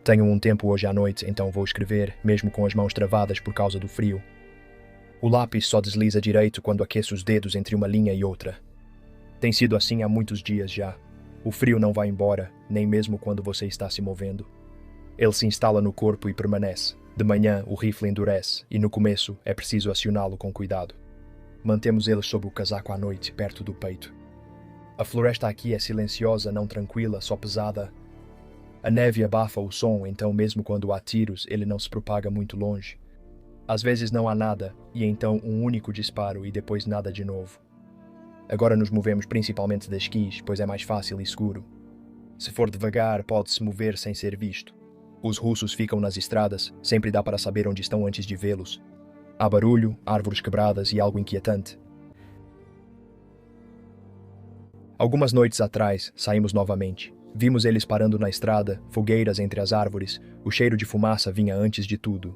Tenho um tempo hoje à noite, então vou escrever, mesmo com as mãos travadas por causa do frio. O lápis só desliza direito quando aqueço os dedos entre uma linha e outra. Tem sido assim há muitos dias já. O frio não vai embora, nem mesmo quando você está se movendo. Ele se instala no corpo e permanece. De manhã, o rifle endurece, e no começo é preciso acioná-lo com cuidado. Mantemos ele sob o casaco à noite, perto do peito. A floresta aqui é silenciosa, não tranquila, só pesada. A neve abafa o som, então mesmo quando há tiros, ele não se propaga muito longe. Às vezes não há nada, e então um único disparo e depois nada de novo. Agora nos movemos principalmente de esquis, pois é mais fácil e seguro. Se for devagar, pode-se mover sem ser visto. Os russos ficam nas estradas, sempre dá para saber onde estão antes de vê-los. Há barulho, árvores quebradas e algo inquietante. Algumas noites atrás, saímos novamente. Vimos eles parando na estrada, fogueiras entre as árvores, o cheiro de fumaça vinha antes de tudo.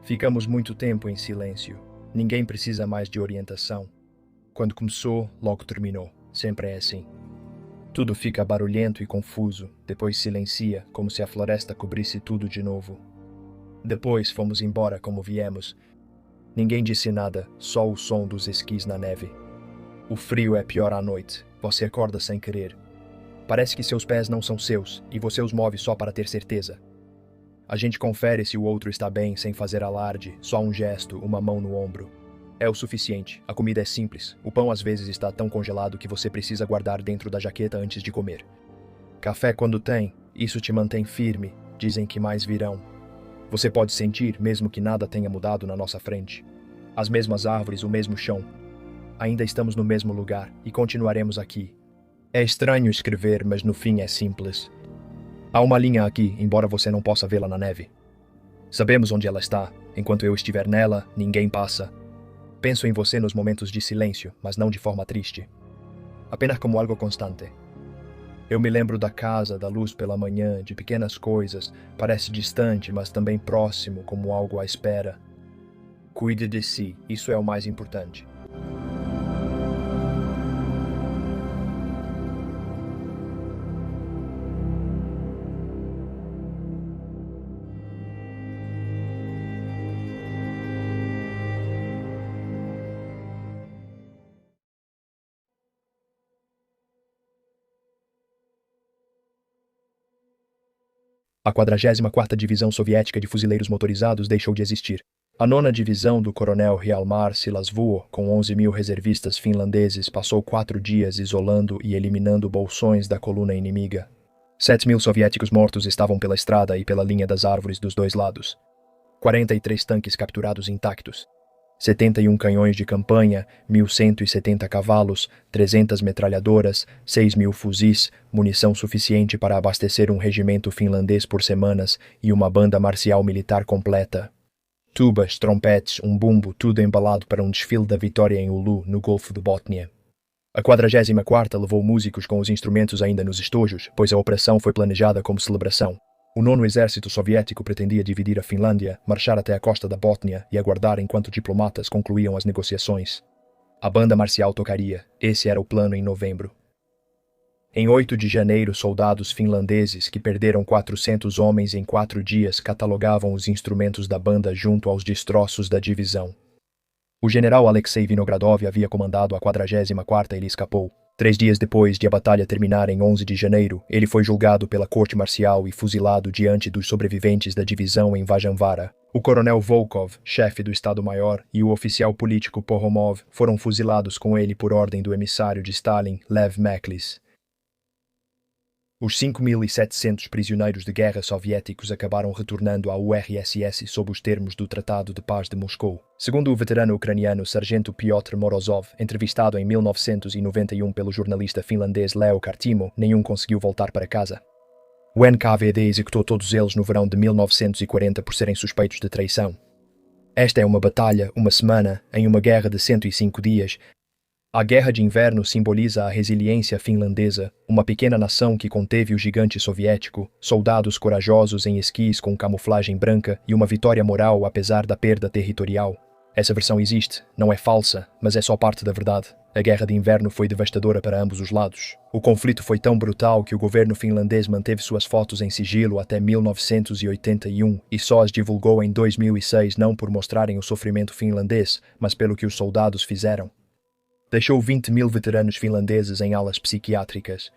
Ficamos muito tempo em silêncio. Ninguém precisa mais de orientação. Quando começou, logo terminou. Sempre é assim. Tudo fica barulhento e confuso, depois silencia, como se a floresta cobrisse tudo de novo. Depois fomos embora como viemos. Ninguém disse nada, só o som dos esquis na neve. O frio é pior à noite. Você acorda sem querer. Parece que seus pés não são seus, e você os move só para ter certeza. A gente confere se o outro está bem sem fazer alarde, só um gesto, uma mão no ombro. É o suficiente, a comida é simples. O pão às vezes está tão congelado que você precisa guardar dentro da jaqueta antes de comer. Café quando tem, isso te mantém firme, dizem que mais virão. Você pode sentir, mesmo que nada tenha mudado na nossa frente. As mesmas árvores, o mesmo chão. Ainda estamos no mesmo lugar, e continuaremos aqui. É estranho escrever, mas no fim é simples. Há uma linha aqui, embora você não possa vê-la na neve. Sabemos onde ela está. Enquanto eu estiver nela, ninguém passa. Penso em você nos momentos de silêncio, mas não de forma triste. Apenas como algo constante. Eu me lembro da casa, da luz pela manhã, de pequenas coisas. Parece distante, mas também próximo, como algo à espera. Cuide de si, isso é o mais importante. A 44ª Divisão Soviética de Fuzileiros Motorizados deixou de existir. A 9ª Divisão do coronel Hjalmar Silasvuo, com 11.000 reservistas finlandeses, passou 4 dias isolando e eliminando bolsões da coluna inimiga. 7.000 soviéticos mortos estavam pela estrada e pela linha das árvores dos dois lados. 43 tanques capturados intactos. 71 canhões de campanha, 1.170 cavalos, 300 metralhadoras, 6.000 fuzis, munição suficiente para abastecer um regimento finlandês por semanas e uma banda marcial militar completa. Tubas, trompetes, um bumbo, tudo embalado para um desfile da vitória em Ulu, no Golfo de Bótnia. A 44ª levou músicos com os instrumentos ainda nos estojos, pois a operação foi planejada como celebração. O 9º Exército Soviético pretendia dividir a Finlândia, marchar até a costa da Bótnia e aguardar enquanto diplomatas concluíam as negociações. A banda marcial tocaria. Esse era o plano em novembro. Em 8 de janeiro, soldados finlandeses, que perderam 400 homens em 4 dias, catalogavam os instrumentos da banda junto aos destroços da divisão. O general Alexei Vinogradov havia comandado a 44ª e ele escapou. 3 dias depois de a batalha terminar em 11 de janeiro, ele foi julgado pela corte marcial e fuzilado diante dos sobreviventes da divisão em Vajanvara. O coronel Volkov, chefe do Estado-Maior, e o oficial político Pohomov foram fuzilados com ele por ordem do emissário de Stalin, Lev Meklis. Os 5.700 prisioneiros de guerra soviéticos acabaram retornando à URSS sob os termos do Tratado de Paz de Moscou. Segundo o veterano ucraniano Sargento Pyotr Morozov, entrevistado em 1991 pelo jornalista finlandês Leo Kartimo, nenhum conseguiu voltar para casa. O NKVD executou todos eles no verão de 1940 por serem suspeitos de traição. Esta é uma batalha, uma semana, em uma guerra de 105 dias. A Guerra de Inverno simboliza a resiliência finlandesa, uma pequena nação que conteve o gigante soviético, soldados corajosos em esquis com camuflagem branca e uma vitória moral apesar da perda territorial. Essa versão existe, não é falsa, mas é só parte da verdade. A Guerra de Inverno foi devastadora para ambos os lados. O conflito foi tão brutal que o governo finlandês manteve suas fotos em sigilo até 1981 e só as divulgou em 2006 não por mostrarem o sofrimento finlandês, mas pelo que os soldados fizeram. Deixou 20.000 veteranos finlandeses em alas psiquiátricas.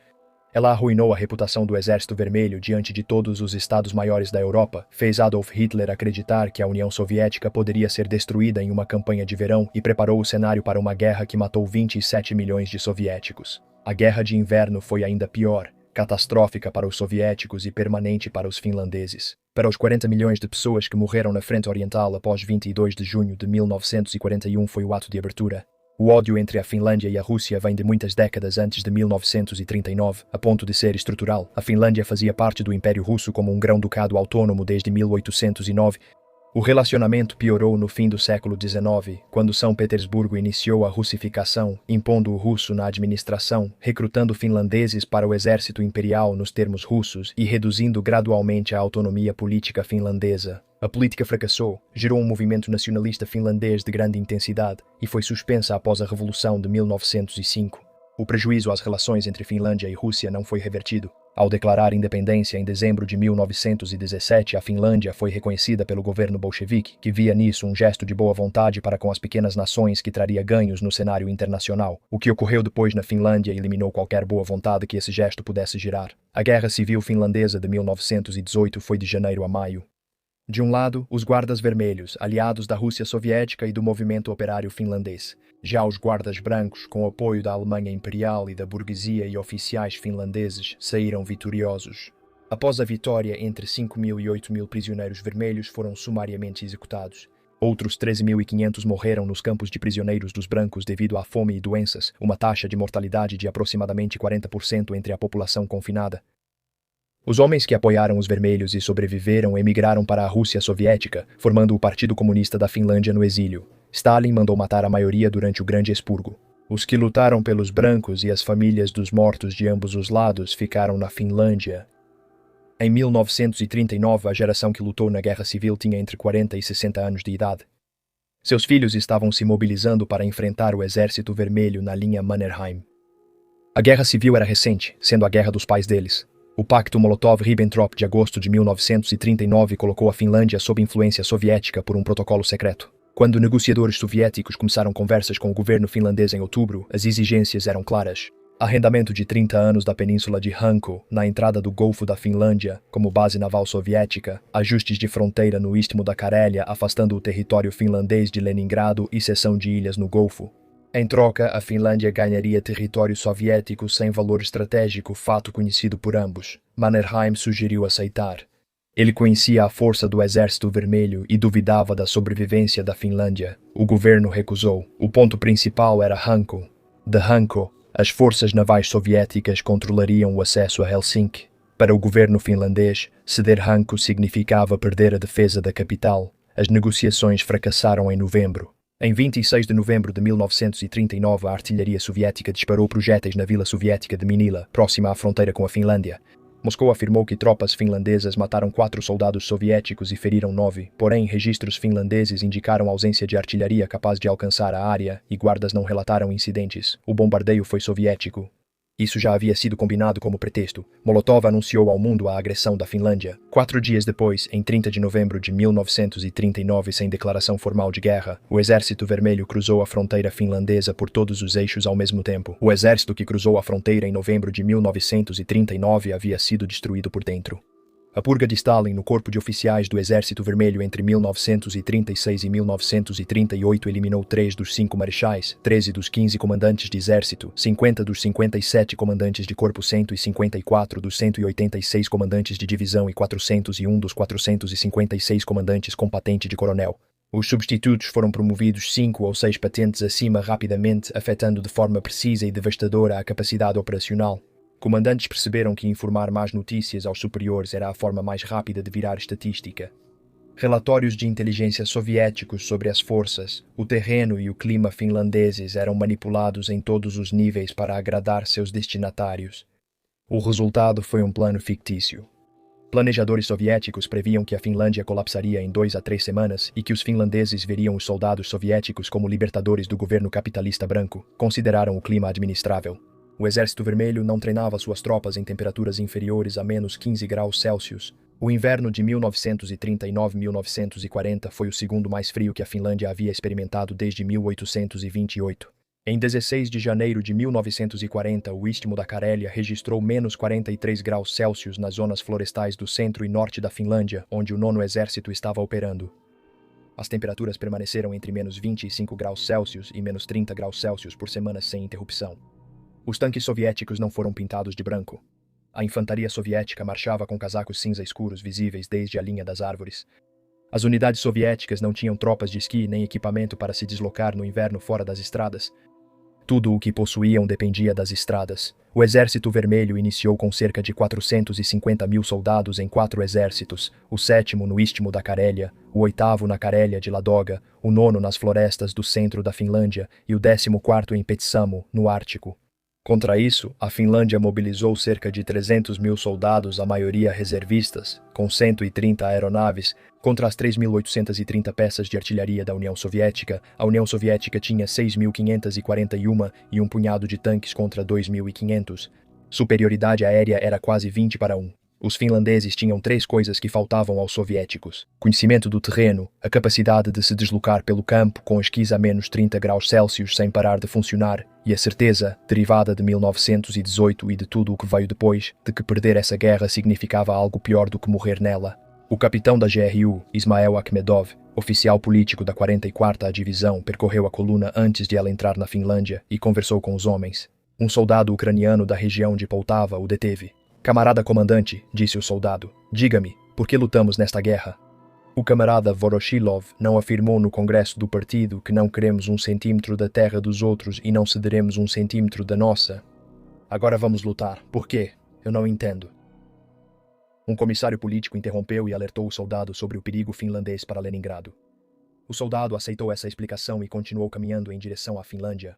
Ela arruinou a reputação do Exército Vermelho diante de todos os estados-maiores da Europa, fez Adolf Hitler acreditar que a União Soviética poderia ser destruída em uma campanha de verão e preparou o cenário para uma guerra que matou 27 milhões de soviéticos. A Guerra de Inverno foi ainda pior, catastrófica para os soviéticos e permanente para os finlandeses. Para os 40 milhões de pessoas que morreram na Frente Oriental após 22 de junho de 1941 foi o ato de abertura. O ódio entre a Finlândia e a Rússia vem de muitas décadas antes de 1939, a ponto de ser estrutural. A Finlândia fazia parte do Império Russo como um grão-ducado autônomo desde 1809. O relacionamento piorou no fim do século XIX, quando São Petersburgo iniciou a russificação, impondo o russo na administração, recrutando finlandeses para o exército imperial nos termos russos e reduzindo gradualmente a autonomia política finlandesa. A política fracassou, gerou um movimento nacionalista finlandês de grande intensidade e foi suspensa após a Revolução de 1905. O prejuízo às relações entre Finlândia e Rússia não foi revertido. Ao declarar independência em dezembro de 1917, a Finlândia foi reconhecida pelo governo bolchevique, que via nisso um gesto de boa vontade para com as pequenas nações que traria ganhos no cenário internacional. O que ocorreu depois na Finlândia eliminou qualquer boa vontade que esse gesto pudesse gerar. A Guerra Civil Finlandesa de 1918 foi de janeiro a maio. De um lado, os guardas vermelhos, aliados da Rússia soviética e do movimento operário finlandês. Já os guardas brancos, com apoio da Alemanha Imperial e da burguesia e oficiais finlandeses, saíram vitoriosos. Após a vitória, entre 5.000 e 8.000 prisioneiros vermelhos foram sumariamente executados. Outros 13.500 morreram nos campos de prisioneiros dos brancos devido à fome e doenças, uma taxa de mortalidade de aproximadamente 40% entre a população confinada. Os homens que apoiaram os vermelhos e sobreviveram emigraram para a Rússia soviética, formando o Partido Comunista da Finlândia no exílio. Stalin mandou matar a maioria durante o Grande Expurgo. Os que lutaram pelos brancos e as famílias dos mortos de ambos os lados ficaram na Finlândia. Em 1939, a geração que lutou na Guerra Civil tinha entre 40 e 60 anos de idade. Seus filhos estavam se mobilizando para enfrentar o Exército Vermelho na linha Mannerheim. A Guerra Civil era recente, sendo a guerra dos pais deles. O Pacto Molotov-Ribbentrop de agosto de 1939 colocou a Finlândia sob influência soviética por um protocolo secreto. Quando negociadores soviéticos começaram conversas com o governo finlandês em outubro, as exigências eram claras. Arrendamento de 30 anos da península de Hanko, na entrada do Golfo da Finlândia, como base naval soviética, ajustes de fronteira no Istmo da Carélia, afastando o território finlandês de Leningrado e cessão de ilhas no Golfo. Em troca, a Finlândia ganharia território soviético sem valor estratégico, fato conhecido por ambos. Mannerheim sugeriu aceitar. Ele conhecia a força do Exército Vermelho e duvidava da sobrevivência da Finlândia. O governo recusou. O ponto principal era Hanko. De Hanko, as forças navais soviéticas controlariam o acesso a Helsinki. Para o governo finlandês, ceder Hanko significava perder a defesa da capital. As negociações fracassaram em novembro. Em 26 de novembro de 1939, a artilharia soviética disparou projéteis na vila soviética de Minila, próxima à fronteira com a Finlândia. Moscou afirmou que tropas finlandesas mataram 4 soldados soviéticos e feriram 9, porém registros finlandeses indicaram ausência de artilharia capaz de alcançar a área e guardas não relataram incidentes. O bombardeio foi soviético. Isso já havia sido combinado como pretexto. Molotov anunciou ao mundo a agressão da Finlândia. 4 dias depois, em 30 de novembro de 1939, sem declaração formal de guerra, o Exército Vermelho cruzou a fronteira finlandesa por todos os eixos ao mesmo tempo. O exército que cruzou a fronteira em novembro de 1939 havia sido destruído por dentro. A purga de Stalin no corpo de oficiais do Exército Vermelho entre 1936 e 1938 eliminou 3 dos 5 marechais, 13 dos 15 comandantes de exército, 50 dos 57 comandantes de corpo, 154 dos 186 comandantes de divisão e 401 dos 456 comandantes com patente de coronel. Os substitutos foram promovidos 5 ou 6 patentes acima rapidamente, afetando de forma precisa e devastadora a capacidade operacional. Comandantes perceberam que informar más notícias aos superiores era a forma mais rápida de virar estatística. Relatórios de inteligência soviéticos sobre as forças, o terreno e o clima finlandeses eram manipulados em todos os níveis para agradar seus destinatários. O resultado foi um plano fictício. Planejadores soviéticos previam que a Finlândia colapsaria em 2 a 3 semanas e que os finlandeses veriam os soldados soviéticos como libertadores do governo capitalista branco. Consideraram o clima administrável. O Exército Vermelho não treinava suas tropas em temperaturas inferiores a menos 15 graus Celsius. O inverno de 1939-1940 foi o segundo mais frio que a Finlândia havia experimentado desde 1828. Em 16 de janeiro de 1940, o Istmo da Carélia registrou menos 43 graus Celsius nas zonas florestais do centro e norte da Finlândia, onde o 9º Exército estava operando. As temperaturas permaneceram entre menos 25 graus Celsius e menos 30 graus Celsius por semanas sem interrupção. Os tanques soviéticos não foram pintados de branco. A infantaria soviética marchava com casacos cinza escuros visíveis desde a linha das árvores. As unidades soviéticas não tinham tropas de esqui nem equipamento para se deslocar no inverno fora das estradas. Tudo o que possuíam dependia das estradas. O Exército Vermelho iniciou com cerca de 450 mil soldados em 4 exércitos, o 7º no Istmo da Carélia, o 8º na Carélia de Ladoga, o 9º nas florestas do centro da Finlândia e o 14º em Petsamo, no Ártico. Contra isso, a Finlândia mobilizou cerca de 300 mil soldados, a maioria reservistas, com 130 aeronaves, contra as 3.830 peças de artilharia da União Soviética. A União Soviética tinha 6.541 e um punhado de tanques contra 2.500. Superioridade aérea era quase 20 para 1. Os finlandeses tinham 3 coisas que faltavam aos soviéticos: conhecimento do terreno, a capacidade de se deslocar pelo campo com esquis a menos 30 graus Celsius sem parar de funcionar, e a certeza, derivada de 1918 e de tudo o que veio depois, de que perder essa guerra significava algo pior do que morrer nela. O capitão da GRU, Ismael Akhmedov, oficial político da 44ª Divisão, percorreu a coluna antes de ela entrar na Finlândia e conversou com os homens. Um soldado ucraniano da região de Poltava o deteve. "Camarada comandante", disse o soldado, "diga-me, por que lutamos nesta guerra?" O camarada Voroshilov não afirmou no congresso do partido que não queremos 1 centímetro da terra dos outros e não cederemos 1 centímetro da nossa. "Agora vamos lutar. Por quê? Eu não entendo." Um comissário político interrompeu e alertou o soldado sobre o perigo finlandês para Leningrado. O soldado aceitou essa explicação e continuou caminhando em direção à Finlândia.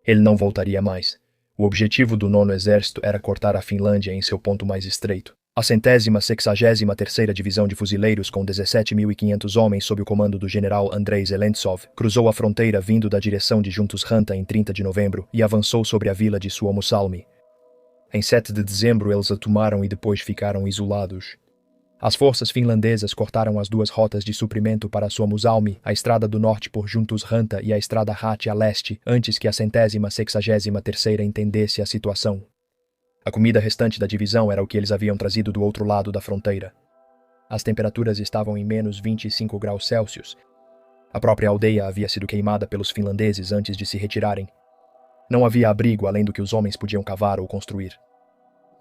Ele não voltaria mais. O objetivo do 9º Exército era cortar a Finlândia em seu ponto mais estreito. A 163ª Divisão de Fuzileiros, com 17.500 homens sob o comando do general Andrei Zelentsov, cruzou a fronteira vindo da direção de Juntus-Ranta em 30 de novembro e avançou sobre a vila de Suomussalmi. Em 7 de dezembro eles a tomaram e depois ficaram isolados. As forças finlandesas cortaram as 2 rotas de suprimento para Suomussalmi, a estrada do norte por Juntus-Ranta e a estrada Hati a leste, antes que a 163ª entendesse a situação. A comida restante da divisão era o que eles haviam trazido do outro lado da fronteira. As temperaturas estavam em menos 25 graus Celsius. A própria aldeia havia sido queimada pelos finlandeses antes de se retirarem. Não havia abrigo além do que os homens podiam cavar ou construir.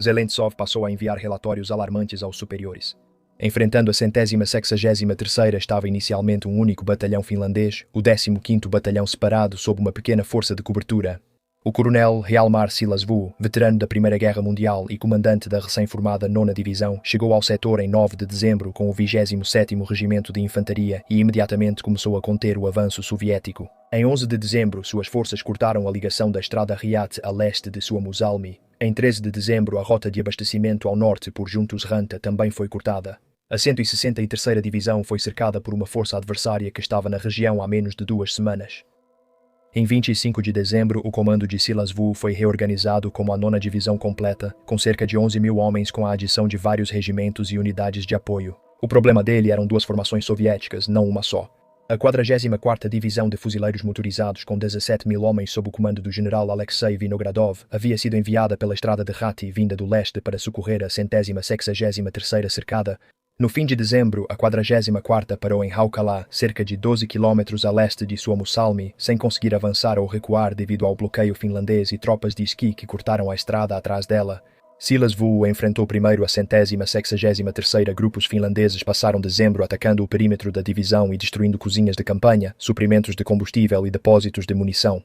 Zelentsov passou a enviar relatórios alarmantes aos superiores. Enfrentando a 163ª estava inicialmente um único batalhão finlandês, o 15º Batalhão separado sob uma pequena força de cobertura. O coronel Hjalmar Silasvuo, veterano da Primeira Guerra Mundial e comandante da recém-formada 9ª Divisão, chegou ao setor em 9 de dezembro com o 27º Regimento de Infantaria e imediatamente começou a conter o avanço soviético. Em 11 de dezembro, suas forças cortaram a ligação da estrada Riat a leste de Suomussalmi. Em 13 de dezembro, a rota de abastecimento ao norte por Juntus-Ranta também foi cortada. A 163ª Divisão foi cercada por uma força adversária que estava na região há menos de 2 semanas. Em 25 de dezembro, o comando de Silasvuo foi reorganizado como a 9ª Divisão completa, com cerca de 11.000 homens com a adição de vários regimentos e unidades de apoio. O problema dele eram 2 formações soviéticas, não uma só. A 44ª Divisão de Fuzileiros Motorizados, com 17.000 homens sob o comando do general Alexei Vinogradov, havia sido enviada pela estrada de Hati vinda do leste para socorrer a 163ª cercada. No fim de dezembro, a 44ª parou em Haukala, cerca de 12 quilômetros a leste de Suomussalmi, sem conseguir avançar ou recuar devido ao bloqueio finlandês e tropas de esqui que cortaram a estrada atrás dela. Silasvuo enfrentou primeiro a 163ª. Grupos finlandeses passaram dezembro atacando o perímetro da divisão e destruindo cozinhas de campanha, suprimentos de combustível e depósitos de munição.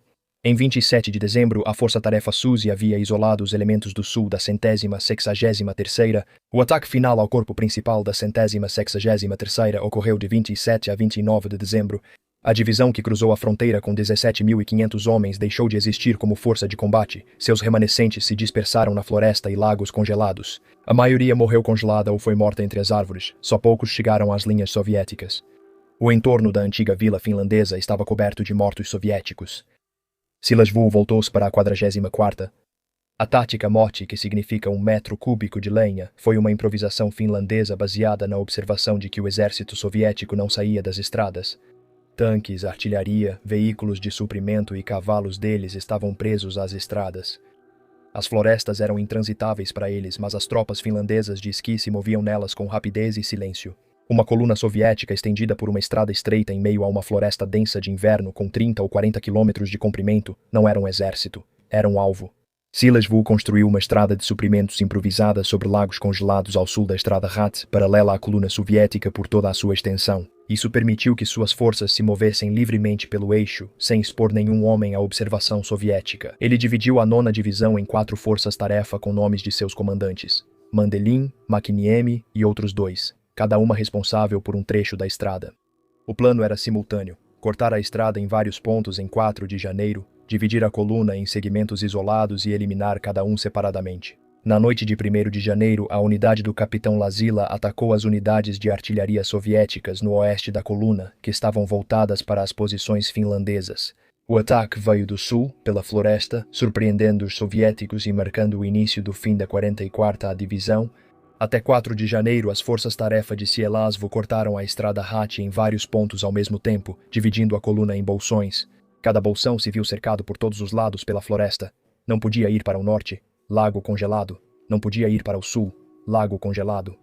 Em 27 de dezembro, a Força-Tarefa SUSI havia isolado os elementos do sul da 163ª. O ataque final ao corpo principal da 163ª ocorreu de 27 a 29 de dezembro. A divisão que cruzou a fronteira com 17.500 homens deixou de existir como força de combate. Seus remanescentes se dispersaram na floresta e lagos congelados. A maioria morreu congelada ou foi morta entre as árvores. Só poucos chegaram às linhas soviéticas. O entorno da antiga vila finlandesa estava coberto de mortos soviéticos. Silas Vu voltou-se para a 44ª. A tática morte, que significa 1 metro cúbico de lenha, foi uma improvisação finlandesa baseada na observação de que o exército soviético não saía das estradas. Tanques, artilharia, veículos de suprimento e cavalos deles estavam presos às estradas. As florestas eram intransitáveis para eles, mas as tropas finlandesas de esqui se moviam nelas com rapidez e silêncio. Uma coluna soviética estendida por uma estrada estreita em meio a uma floresta densa de inverno com 30 ou 40 quilômetros de comprimento não era um exército, era um alvo. Silas Vu construiu uma estrada de suprimentos improvisada sobre lagos congelados ao sul da Estrada Rat, paralela à coluna soviética por toda a sua extensão. Isso permitiu que suas forças se movessem livremente pelo eixo, sem expor nenhum homem à observação soviética. Ele dividiu a 9ª Divisão em 4 forças-tarefa com nomes de seus comandantes: Mandelin, Makiniemi e outros 2, cada uma responsável por um trecho da estrada. O plano era simultâneo: cortar a estrada em vários pontos em 4 de janeiro, dividir a coluna em segmentos isolados e eliminar cada um separadamente. Na noite de 1º de janeiro, a unidade do capitão Lazila atacou as unidades de artilharia soviéticas no oeste da coluna, que estavam voltadas para as posições finlandesas. O ataque veio do sul, pela floresta, surpreendendo os soviéticos e marcando o início do fim da 44ª Divisão. Até 4 de janeiro, as forças-tarefa de Sielasvo cortaram a estrada Rat em vários pontos ao mesmo tempo, dividindo a coluna em bolsões. Cada bolsão se viu cercado por todos os lados pela floresta. Não podia ir para o norte, lago congelado. Não podia ir para o sul, lago congelado.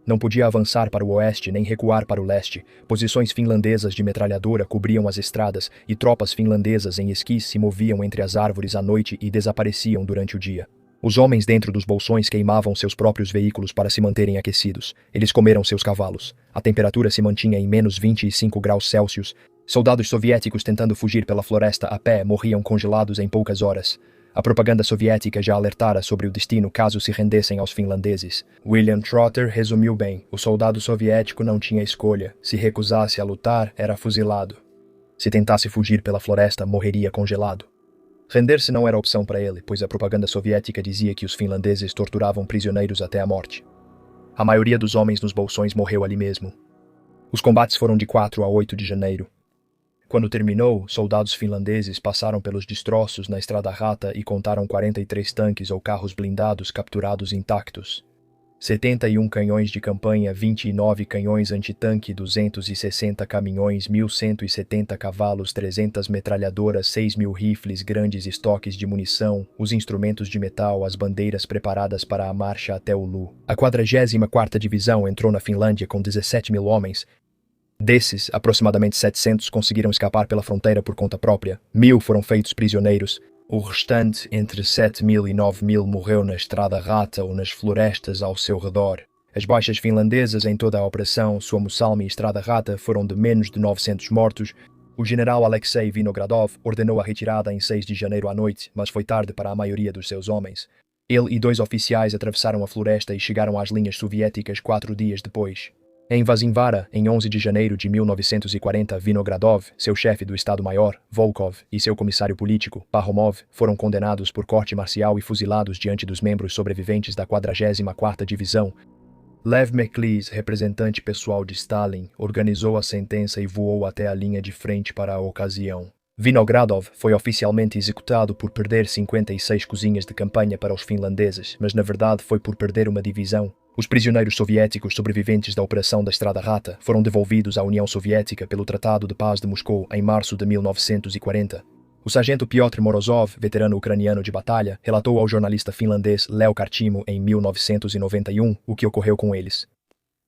Não podia avançar para o oeste nem recuar para o leste. Posições finlandesas de metralhadora cobriam as estradas e tropas finlandesas em esquis se moviam entre as árvores à noite e desapareciam durante o dia. Os homens dentro dos bolsões queimavam seus próprios veículos para se manterem aquecidos. Eles comeram seus cavalos. A temperatura se mantinha em menos 25 graus Celsius. Soldados soviéticos tentando fugir pela floresta a pé morriam congelados em poucas horas. A propaganda soviética já alertara sobre o destino caso se rendessem aos finlandeses. William Trotter resumiu bem: o soldado soviético não tinha escolha. Se recusasse a lutar, era fuzilado. Se tentasse fugir pela floresta, morreria congelado. Render-se não era opção para ele, pois a propaganda soviética dizia que os finlandeses torturavam prisioneiros até a morte. A maioria dos homens nos bolsões morreu ali mesmo. Os combates foram de 4 a 8 de janeiro. Quando terminou, soldados finlandeses passaram pelos destroços na Estrada Rata e contaram 43 tanques ou carros blindados capturados intactos. 71 canhões de campanha, 29 canhões antitanque, 260 caminhões, 1.170 cavalos, 300 metralhadoras, 6.000 rifles, grandes estoques de munição, os instrumentos de metal, as bandeiras preparadas para a marcha até o Lu. A 44ª Divisão entrou na Finlândia com 17.000 homens. Desses, aproximadamente 700 conseguiram escapar pela fronteira por conta própria. 1.000 foram feitos prisioneiros. O restante, entre 7.000 e 9.000, morreu na Estrada Rata ou nas florestas ao seu redor. As baixas finlandesas em toda a operação Suomussalmi e Estrada Rata foram de menos de 900 mortos. O general Alexei Vinogradov ordenou a retirada em 6 de janeiro à noite, mas foi tarde para a maioria dos seus homens. Ele e 2 oficiais atravessaram a floresta e chegaram às linhas soviéticas 4 dias depois. Em Vazinvara, em 11 de janeiro de 1940, Vinogradov, seu chefe do Estado-Maior, Volkov, e seu comissário político, Parhomov, foram condenados por corte marcial e fuzilados diante dos membros sobreviventes da 44ª Divisão. Lev Meklis, representante pessoal de Stalin, organizou a sentença e voou até a linha de frente para a ocasião. Vinogradov foi oficialmente executado por perder 56 cozinhas de campanha para os finlandeses, mas na verdade foi por perder uma divisão. Os prisioneiros soviéticos sobreviventes da Operação da Estrada Rata foram devolvidos à União Soviética pelo Tratado de Paz de Moscou em março de 1940. O sargento Piotr Morozov, veterano ucraniano de batalha, relatou ao jornalista finlandês Leo Kartimo em 1991 o que ocorreu com eles.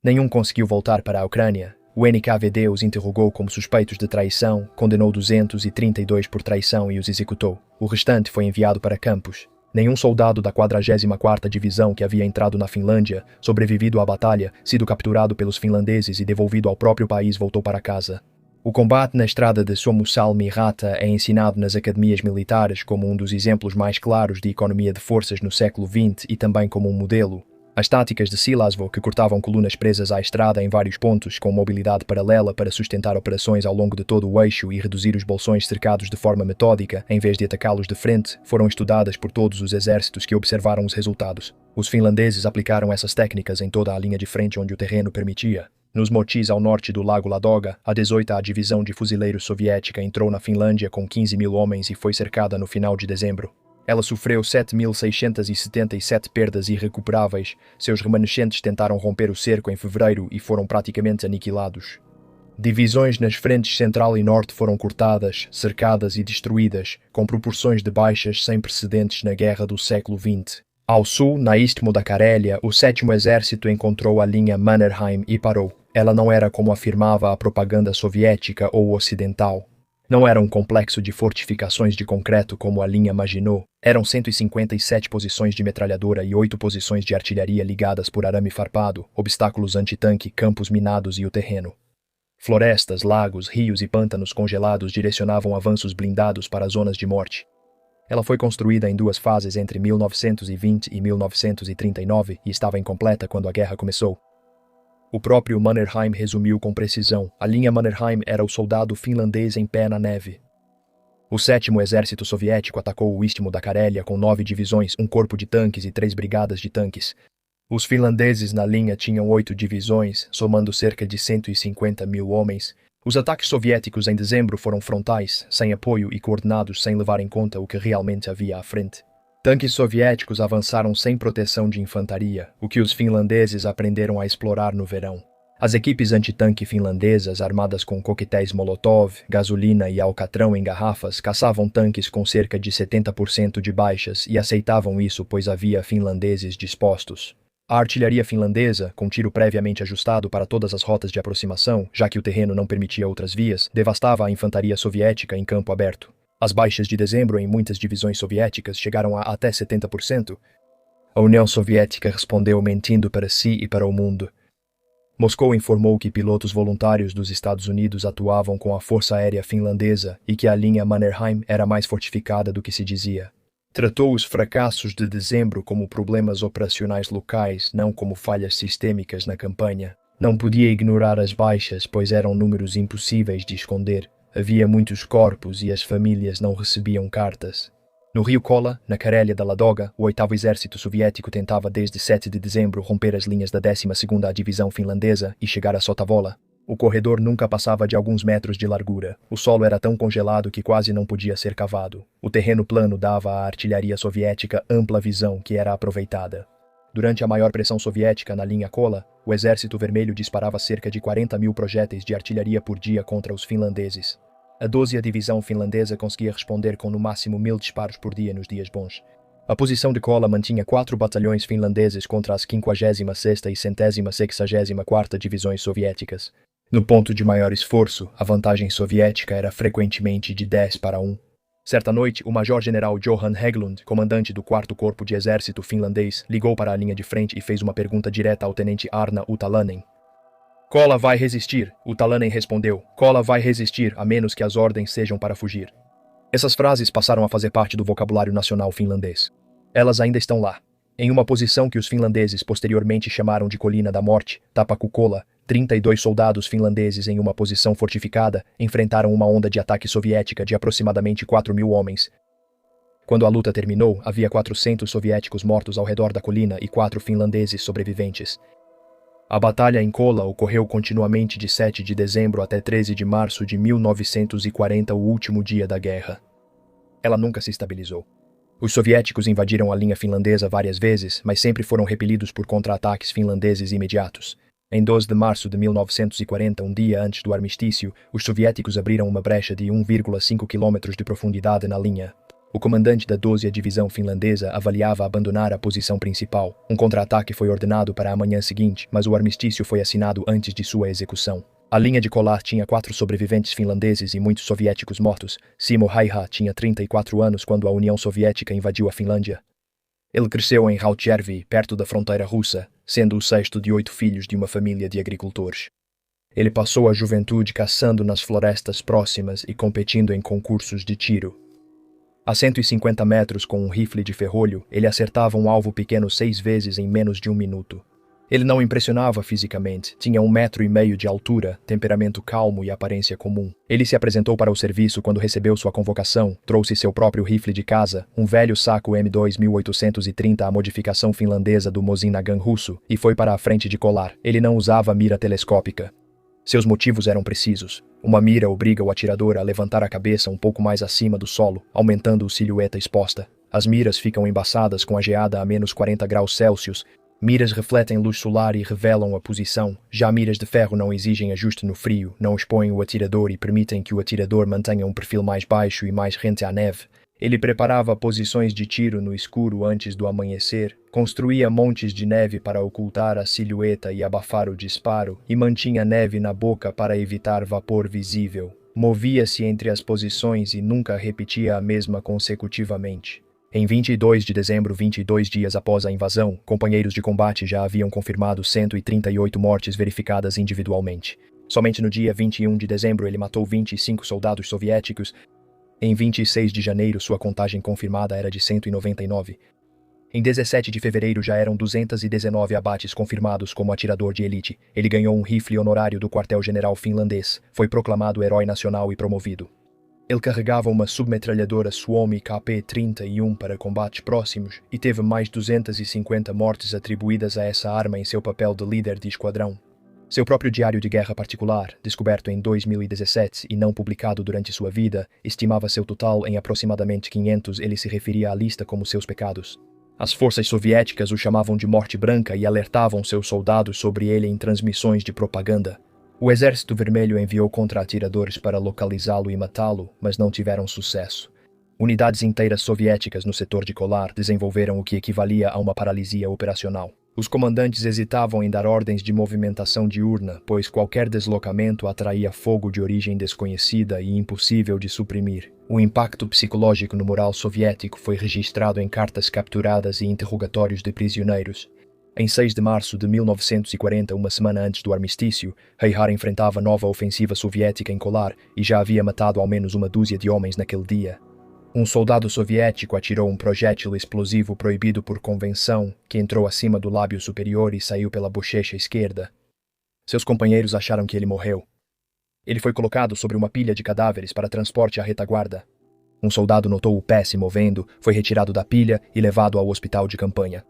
Nenhum conseguiu voltar para a Ucrânia. O NKVD os interrogou como suspeitos de traição, condenou 232 por traição e os executou. O restante foi enviado para campos. Nenhum soldado da 44ª Divisão que havia entrado na Finlândia, sobrevivido à batalha, sido capturado pelos finlandeses e devolvido ao próprio país voltou para casa. O combate na estrada de Suomussalmi Rata é ensinado nas academias militares como um dos exemplos mais claros de economia de forças no século XX e também como um modelo. As táticas de Silasvo, que cortavam colunas presas à estrada em vários pontos, com mobilidade paralela para sustentar operações ao longo de todo o eixo e reduzir os bolsões cercados de forma metódica, em vez de atacá-los de frente, foram estudadas por todos os exércitos que observaram os resultados. Os finlandeses aplicaram essas técnicas em toda a linha de frente onde o terreno permitia. Nos motis ao norte do Lago Ladoga, a 18ª Divisão de Fuzileiros Soviética entrou na Finlândia com 15.000 homens e foi cercada no final de dezembro. Ela sofreu 7.677 perdas irrecuperáveis. Seus remanescentes tentaram romper o cerco em fevereiro e foram praticamente aniquilados. Divisões nas frentes central e norte foram cortadas, cercadas e destruídas, com proporções de baixas sem precedentes na guerra do século XX. Ao sul, na Istmo da Carélia, o 7º Exército encontrou a linha Mannerheim e parou. Ela não era como afirmava a propaganda soviética ou ocidental. Não era um complexo de fortificações de concreto como a linha Maginot. Eram 157 posições de metralhadora e 8 posições de artilharia ligadas por arame farpado, obstáculos antitanque, campos minados e o terreno. Florestas, lagos, rios e pântanos congelados direcionavam avanços blindados para zonas de morte. Ela foi construída em 2 fases entre 1920 e 1939 e estava incompleta quando a guerra começou. O próprio Mannerheim resumiu com precisão. A linha Mannerheim era o soldado finlandês em pé na neve. O 7º Exército Soviético atacou o Istmo da Carélia com 9 divisões, um corpo de tanques e 3 brigadas de tanques. Os finlandeses na linha tinham 8 divisões, somando cerca de 150.000 homens. Os ataques soviéticos em dezembro foram frontais, sem apoio e coordenados sem levar em conta o que realmente havia à frente. Tanques soviéticos avançaram sem proteção de infantaria, o que os finlandeses aprenderam a explorar no verão. As equipes antitanque finlandesas, armadas com coquetéis Molotov, gasolina e alcatrão em garrafas, caçavam tanques com cerca de 70% de baixas e aceitavam isso pois havia finlandeses dispostos. A artilharia finlandesa, com tiro previamente ajustado para todas as rotas de aproximação, já que o terreno não permitia outras vias, devastava a infantaria soviética em campo aberto. As baixas de dezembro em muitas divisões soviéticas chegaram a até 70%. A União Soviética respondeu mentindo para si e para o mundo. Moscou informou que pilotos voluntários dos Estados Unidos atuavam com a Força Aérea Finlandesa e que a linha Mannerheim era mais fortificada do que se dizia. Tratou os fracassos de dezembro como problemas operacionais locais, não como falhas sistêmicas na campanha. Não podia ignorar as baixas, pois eram números impossíveis de esconder. Havia muitos corpos e as famílias não recebiam cartas. No rio Kola, na Carélia da Ladoga, o 8º Exército Soviético tentava desde 7 de dezembro romper as linhas da 12ª Divisão Finlandesa e chegar a Sotavola. O corredor nunca passava de alguns metros de largura. O solo era tão congelado que quase não podia ser cavado. O terreno plano dava à artilharia soviética ampla visão que era aproveitada. Durante a maior pressão soviética na linha Kola, o Exército Vermelho disparava cerca de 40.000 projéteis de artilharia por dia contra os finlandeses. A 12ª Divisão Finlandesa conseguia responder com no máximo 1.000 disparos por dia nos dias bons. A posição de Kola mantinha 4 batalhões finlandeses contra as 56ª e 164ª Divisões Soviéticas. No ponto de maior esforço, a vantagem soviética era frequentemente de 10-1. Certa noite, o Major-General Johan Hägglund, comandante do 4º Corpo de Exército finlandês, ligou para a linha de frente e fez uma pergunta direta ao tenente Arna Utalainen. Kola vai resistir, Utalainen respondeu. Kola vai resistir, a menos que as ordens sejam para fugir. Essas frases passaram a fazer parte do vocabulário nacional finlandês. Elas ainda estão lá. Em uma posição que os finlandeses posteriormente chamaram de Colina da Morte, Tapakukola, 32 soldados finlandeses em uma posição fortificada enfrentaram uma onda de ataque soviética de aproximadamente 4.000 homens. Quando a luta terminou, havia 400 soviéticos mortos ao redor da colina e 4 finlandeses sobreviventes. A batalha em Kola ocorreu continuamente de 7 de dezembro até 13 de março de 1940, o último dia da guerra. Ela nunca se estabilizou. Os soviéticos invadiram a linha finlandesa várias vezes, mas sempre foram repelidos por contra-ataques finlandeses imediatos. Em 12 de março de 1940, um dia antes do armistício, os soviéticos abriram uma brecha de 1,5 km de profundidade na linha. O comandante da 12ª Divisão Finlandesa avaliava abandonar a posição principal. Um contra-ataque foi ordenado para a manhã seguinte, mas o armistício foi assinado antes de sua execução. A linha de Kola tinha 4 sobreviventes finlandeses e muitos soviéticos mortos. Simo Häyhä tinha 34 anos quando a União Soviética invadiu a Finlândia. Ele cresceu em Rautjärvi, perto da fronteira russa, sendo o 6º de 8 filhos de uma família de agricultores. Ele passou a juventude caçando nas florestas próximas e competindo em concursos de tiro. A 150 metros com um rifle de ferrolho, ele acertava um alvo pequeno 6 vezes em menos de 1 minuto. Ele não impressionava fisicamente, tinha 1,5 metros de altura, temperamento calmo e aparência comum. Ele se apresentou para o serviço quando recebeu sua convocação, trouxe seu próprio rifle de casa, um velho saco M2 1830 à modificação finlandesa do Mosin Nagant russo, e foi para a frente de colar. Ele não usava mira telescópica. Seus motivos eram precisos. Uma mira obriga o atirador a levantar a cabeça um pouco mais acima do solo, aumentando a silhueta exposta. As miras ficam embaçadas com a geada a menos 40 graus Celsius. Miras refletem luz solar e revelam a posição. Já miras de ferro não exigem ajuste no frio, não expõem o atirador e permitem que o atirador mantenha um perfil mais baixo e mais rente à neve. Ele preparava posições de tiro no escuro antes do amanhecer, construía montes de neve para ocultar a silhueta e abafar o disparo, e mantinha neve na boca para evitar vapor visível. Movia-se entre as posições e nunca repetia a mesma consecutivamente. Em 22 de dezembro, 22 dias após a invasão, companheiros de combate já haviam confirmado 138 mortes verificadas individualmente. Somente no dia 21 de dezembro ele matou 25 soldados soviéticos. Em 26 de janeiro, sua contagem confirmada era de 199. Em 17 de fevereiro já eram 219 abates confirmados como atirador de elite. Ele ganhou um rifle honorário do quartel-general finlandês, foi proclamado herói nacional e promovido. Ele carregava uma submetralhadora Suomi KP-31 para combates próximos e teve mais 250 mortes atribuídas a essa arma em seu papel de líder de esquadrão. Seu próprio diário de guerra particular, descoberto em 2017 e não publicado durante sua vida, estimava seu total em aproximadamente 500. Ele se referia à lista como seus pecados. As forças soviéticas o chamavam de Morte Branca e alertavam seus soldados sobre ele em transmissões de propaganda. O Exército Vermelho enviou contra-atiradores para localizá-lo e matá-lo, mas não tiveram sucesso. Unidades inteiras soviéticas no setor de Kolar desenvolveram o que equivalia a uma paralisia operacional. Os comandantes hesitavam em dar ordens de movimentação diurna, pois qualquer deslocamento atraía fogo de origem desconhecida e impossível de suprimir. O impacto psicológico no moral soviético foi registrado em cartas capturadas e interrogatórios de prisioneiros. Em 6 de março de 1940, uma semana antes do armistício, Heydrich enfrentava nova ofensiva soviética em Kolar e já havia matado ao menos uma dúzia de homens naquele dia. Um soldado soviético atirou um projétil explosivo proibido por convenção, que entrou acima do lábio superior e saiu pela bochecha esquerda. Seus companheiros acharam que ele morreu. Ele foi colocado sobre uma pilha de cadáveres para transporte à retaguarda. Um soldado notou o pé se movendo, foi retirado da pilha e levado ao hospital de campanha.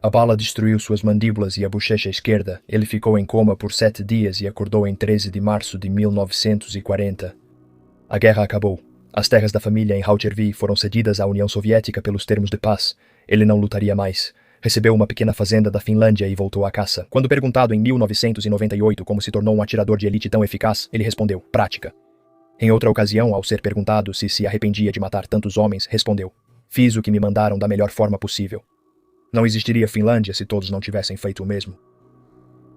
A bala destruiu suas mandíbulas e a bochecha esquerda. Ele ficou em coma por 7 dias e acordou em 13 de março de 1940. A guerra acabou. As terras da família em Hautervi foram cedidas à União Soviética pelos termos de paz. Ele não lutaria mais. Recebeu uma pequena fazenda da Finlândia e voltou à caça. Quando perguntado em 1998 como se tornou um atirador de elite tão eficaz, ele respondeu: prática. Em outra ocasião, ao ser perguntado se arrependia de matar tantos homens, respondeu: fiz o que me mandaram da melhor forma possível. Não existiria Finlândia se todos não tivessem feito o mesmo.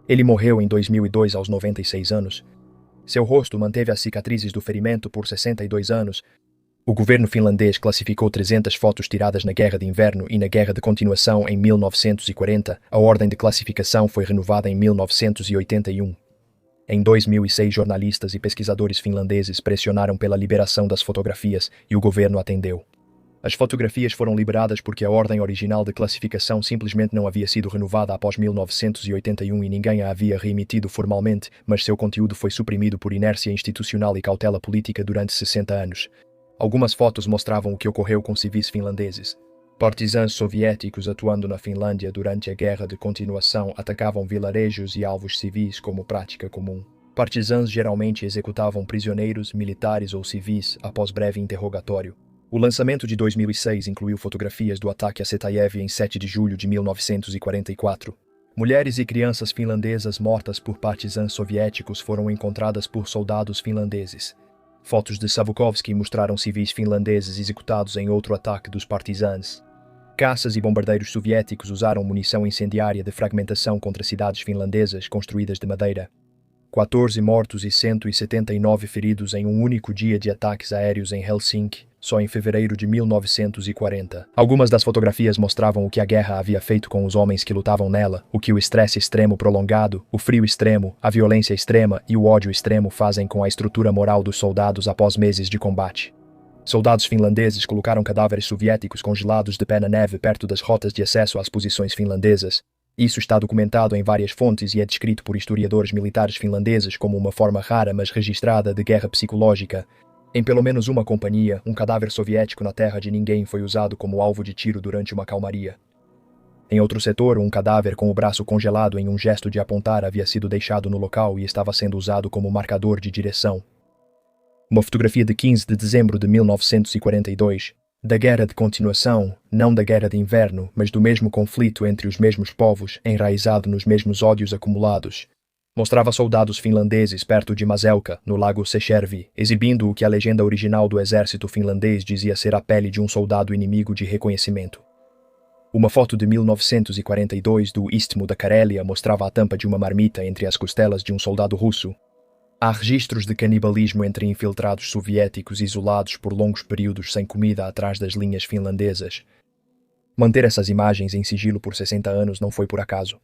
Ele morreu em 2002 aos 96 anos. Seu rosto manteve as cicatrizes do ferimento por 62 anos. O governo finlandês classificou 300 fotos tiradas na Guerra de Inverno e na Guerra de Continuação em 1940. A ordem de classificação foi renovada em 1981. Em 2006, jornalistas e pesquisadores finlandeses pressionaram pela liberação das fotografias e o governo atendeu. As fotografias foram liberadas porque a ordem original de classificação simplesmente não havia sido renovada após 1981 e ninguém a havia reemitido formalmente, mas seu conteúdo foi suprimido por inércia institucional e cautela política durante 60 anos. Algumas fotos mostravam o que ocorreu com civis finlandeses. Partisãs soviéticos atuando na Finlândia durante a Guerra de Continuação atacavam vilarejos e alvos civis como prática comum. Partisãs geralmente executavam prisioneiros, militares ou civis após breve interrogatório. O lançamento de 2006 incluiu fotografias do ataque a Setayev em 7 de julho de 1944. Mulheres e crianças finlandesas mortas por partisãs soviéticos foram encontradas por soldados finlandeses. Fotos de Savukovsky mostraram civis finlandeses executados em outro ataque dos partisãs. Caças e bombardeiros soviéticos usaram munição incendiária de fragmentação contra cidades finlandesas construídas de madeira. 14 mortos e 179 feridos em um único dia de ataques aéreos em Helsinki, só em fevereiro de 1940. Algumas das fotografias mostravam o que a guerra havia feito com os homens que lutavam nela, o que o estresse extremo prolongado, o frio extremo, a violência extrema e o ódio extremo fazem com a estrutura moral dos soldados após meses de combate. Soldados finlandeses colocaram cadáveres soviéticos congelados de pé na neve perto das rotas de acesso às posições finlandesas. Isso está documentado em várias fontes e é descrito por historiadores militares finlandeses como uma forma rara mas registrada de guerra psicológica. Em pelo menos uma companhia, um cadáver soviético na terra de ninguém foi usado como alvo de tiro durante uma calmaria. Em outro setor, um cadáver com o braço congelado em um gesto de apontar havia sido deixado no local e estava sendo usado como marcador de direção. Uma fotografia de 15 de dezembro de 1942, da Guerra de Continuação, não da Guerra de Inverno, mas do mesmo conflito entre os mesmos povos, enraizado nos mesmos ódios acumulados, mostrava soldados finlandeses perto de Mazelka, no lago Sechervi, exibindo o que a legenda original do exército finlandês dizia ser a pele de um soldado inimigo de reconhecimento. Uma foto de 1942 do Istmo da Carélia mostrava a tampa de uma marmita entre as costelas de um soldado russo. Há registros de canibalismo entre infiltrados soviéticos isolados por longos períodos sem comida atrás das linhas finlandesas. Manter essas imagens em sigilo por 60 anos não foi por acaso.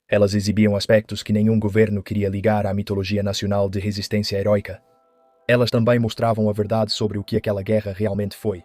Elas exibiam aspectos que nenhum governo queria ligar à mitologia nacional de resistência heróica. Elas também mostravam a verdade sobre o que aquela guerra realmente foi.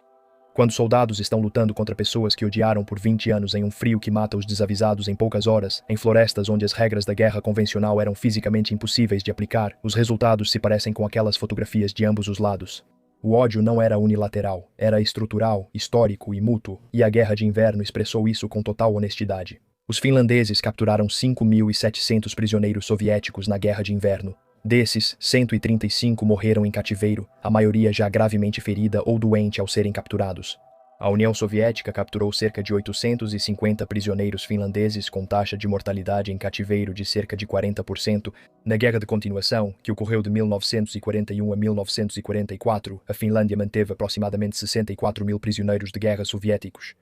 Quando soldados estão lutando contra pessoas que odiaram por 20 anos em um frio que mata os desavisados em poucas horas, em florestas onde as regras da guerra convencional eram fisicamente impossíveis de aplicar, os resultados se parecem com aquelas fotografias de ambos os lados. O ódio não era unilateral, era estrutural, histórico e mútuo, e a Guerra de Inverno expressou isso com total honestidade. Os finlandeses capturaram 5.700 prisioneiros soviéticos na Guerra de Inverno. Desses, 135 morreram em cativeiro, a maioria já gravemente ferida ou doente ao serem capturados. A União Soviética capturou cerca de 850 prisioneiros finlandeses com taxa de mortalidade em cativeiro de cerca de 40%. Na Guerra de Continuação, que ocorreu de 1941 a 1944, a Finlândia manteve aproximadamente 64 mil prisioneiros de guerra soviéticos.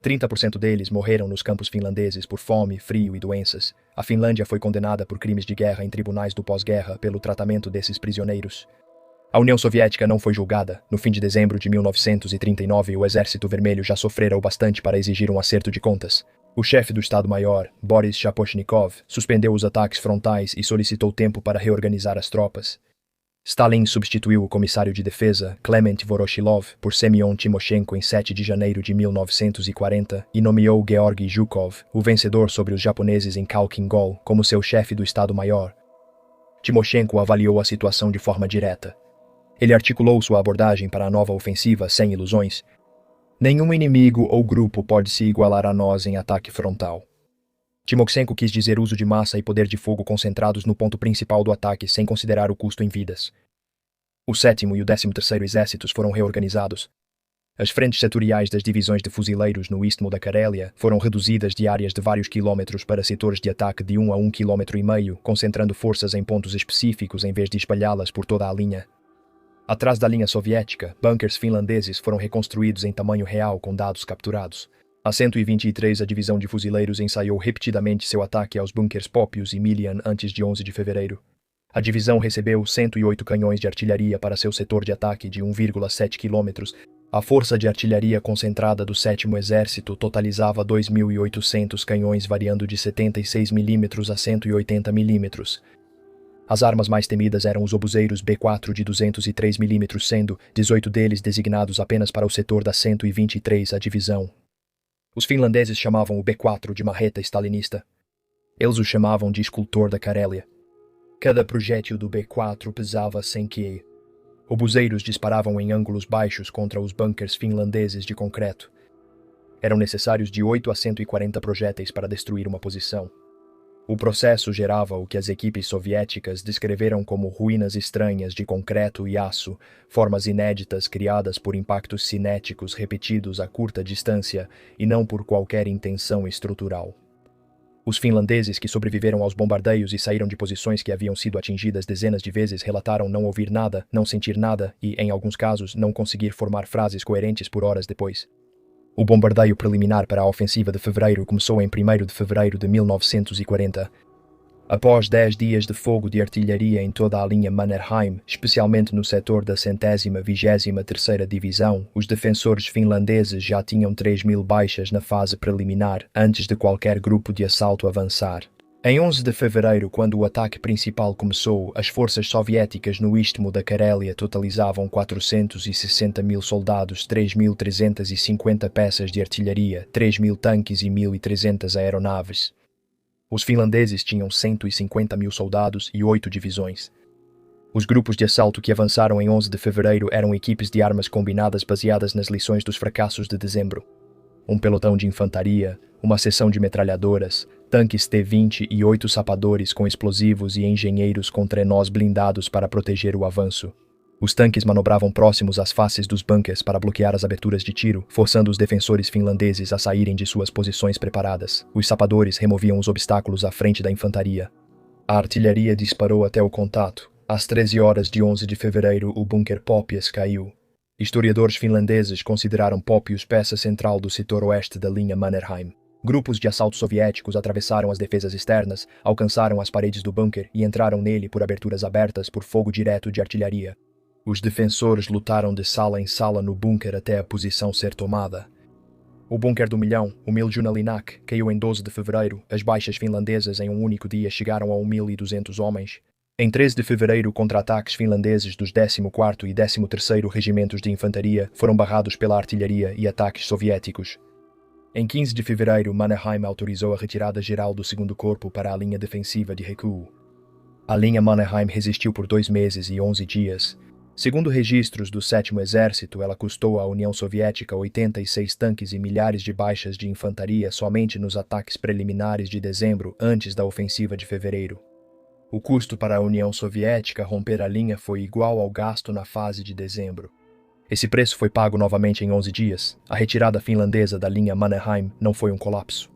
30% deles morreram nos campos finlandeses por fome, frio e doenças. A Finlândia foi condenada por crimes de guerra em tribunais do pós-guerra pelo tratamento desses prisioneiros. A União Soviética não foi julgada. No fim de dezembro de 1939, o Exército Vermelho já sofrera o bastante para exigir um acerto de contas. O chefe do Estado-Maior, Boris Shaposhnikov, suspendeu os ataques frontais e solicitou tempo para reorganizar as tropas. Stalin substituiu o comissário de defesa, Clement Voroshilov, por Semyon Timoshenko em 7 de janeiro de 1940 e nomeou Georgy Zhukov, o vencedor sobre os japoneses em Khalkhin-Gol, como seu chefe do Estado-Maior. Timoshenko avaliou a situação de forma direta. Ele articulou sua abordagem para a nova ofensiva sem ilusões. Nenhum inimigo ou grupo pode se igualar a nós em ataque frontal. Timoshenko quis dizer uso de massa e poder de fogo concentrados no ponto principal do ataque sem considerar o custo em vidas. O 7º e o 13º Exércitos foram reorganizados. As frentes setoriais das divisões de fuzileiros no Istmo da Carélia foram reduzidas de áreas de vários quilômetros para setores de ataque de 1 a 1,5 km, concentrando forças em pontos específicos em vez de espalhá-las por toda a linha. Atrás da linha soviética, bunkers finlandeses foram reconstruídos em tamanho real com dados capturados. A 123, a divisão de fuzileiros ensaiou repetidamente seu ataque aos bunkers Popius e Milian antes de 11 de fevereiro. A divisão recebeu 108 canhões de artilharia para seu setor de ataque de 1,7 km. A força de artilharia concentrada do 7º Exército totalizava 2.800 canhões variando de 76 mm a 180 mm. As armas mais temidas eram os obuseiros B4 de 203 mm, sendo 18 deles designados apenas para o setor da 123, a divisão. Os finlandeses chamavam o B4 de marreta stalinista. Eles o chamavam de escultor da Carélia. Cada projétil do B4 pesava 100 kg. Obuseiros disparavam em ângulos baixos contra os bunkers finlandeses de concreto. Eram necessários de 8 a 140 projéteis para destruir uma posição. O processo gerava o que as equipes soviéticas descreveram como ruínas estranhas de concreto e aço, formas inéditas criadas por impactos cinéticos repetidos a curta distância e não por qualquer intenção estrutural. Os finlandeses que sobreviveram aos bombardeios e saíram de posições que haviam sido atingidas dezenas de vezes relataram não ouvir nada, não sentir nada e, em alguns casos, não conseguir formar frases coerentes por horas depois. O bombardeio preliminar para a ofensiva de fevereiro começou em 1º de fevereiro de 1940. Após 10 dias de fogo de artilharia em toda a linha Mannerheim, especialmente no setor da 123ª Divisão, os defensores finlandeses já tinham 3.000 baixas na fase preliminar, antes de qualquer grupo de assalto avançar. Em 11 de fevereiro, quando o ataque principal começou, as forças soviéticas no istmo da Carélia totalizavam 460.000 soldados, 3.350 peças de artilharia, 3.000 tanques e 1.300 aeronaves. Os finlandeses tinham 150.000 soldados e 8 divisões. Os grupos de assalto que avançaram em 11 de fevereiro eram equipes de armas combinadas baseadas nas lições dos fracassos de dezembro. Um pelotão de infantaria, uma seção de metralhadoras, tanques T-20 e 8 sapadores com explosivos e engenheiros com trenós blindados para proteger o avanço. Os tanques manobravam próximos às faces dos bunkers para bloquear as aberturas de tiro, forçando os defensores finlandeses a saírem de suas posições preparadas. Os sapadores removiam os obstáculos à frente da infantaria. A artilharia disparou até o contato. Às 13 horas de 11 de fevereiro, o bunker Popias caiu. Historiadores finlandeses consideraram Popius peça central do setor oeste da linha Mannerheim. Grupos de assalto soviéticos atravessaram as defesas externas, alcançaram as paredes do bunker e entraram nele por aberturas abertas por fogo direto de artilharia. Os defensores lutaram de sala em sala no bunker até a posição ser tomada. O bunker do Milhão, o Miljunalinak, caiu em 12 de fevereiro. As baixas finlandesas em um único dia chegaram a 1.200 homens. Em 13 de fevereiro, contra-ataques finlandeses dos 14º e 13º Regimentos de Infantaria foram barrados pela artilharia e ataques soviéticos. Em 15 de fevereiro, Mannerheim autorizou a retirada geral do 2º Corpo para a linha defensiva de recuo. A linha Mannerheim resistiu por 2 meses e 11 dias. Segundo registros do 7º Exército, ela custou à União Soviética 86 tanques e milhares de baixas de infantaria somente nos ataques preliminares de dezembro, antes da ofensiva de fevereiro. O custo para a União Soviética romper a linha foi igual ao gasto na fase de dezembro. Esse preço foi pago novamente em 11 dias. A retirada finlandesa da linha Mannerheim não foi um colapso.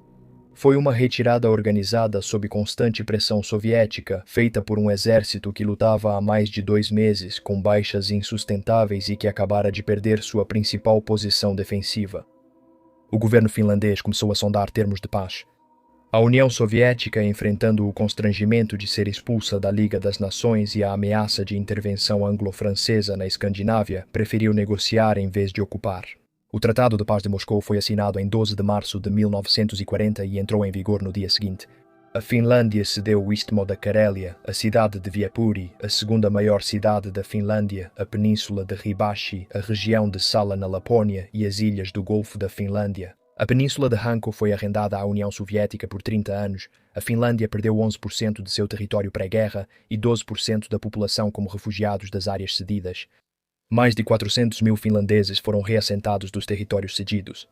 Foi uma retirada organizada sob constante pressão soviética, feita por um exército que lutava há mais de 2 meses, com baixas insustentáveis e que acabara de perder sua principal posição defensiva. O governo finlandês começou a sondar termos de paz. A União Soviética, enfrentando o constrangimento de ser expulsa da Liga das Nações e a ameaça de intervenção anglo-francesa na Escandinávia, preferiu negociar em vez de ocupar. O Tratado de Paz de Moscou foi assinado em 12 de março de 1940 e entrou em vigor no dia seguinte. A Finlândia cedeu o istmo da Carélia, a cidade de Viipuri, a segunda maior cidade da Finlândia, a península de Ribashi, a região de Salla na Lapônia e as ilhas do Golfo da Finlândia. A península de Hanko foi arrendada à União Soviética por 30 anos. A Finlândia perdeu 11% de seu território pré-guerra e 12% da população como refugiados das áreas cedidas. Mais de 400.000 finlandeses foram reassentados dos territórios cedidos.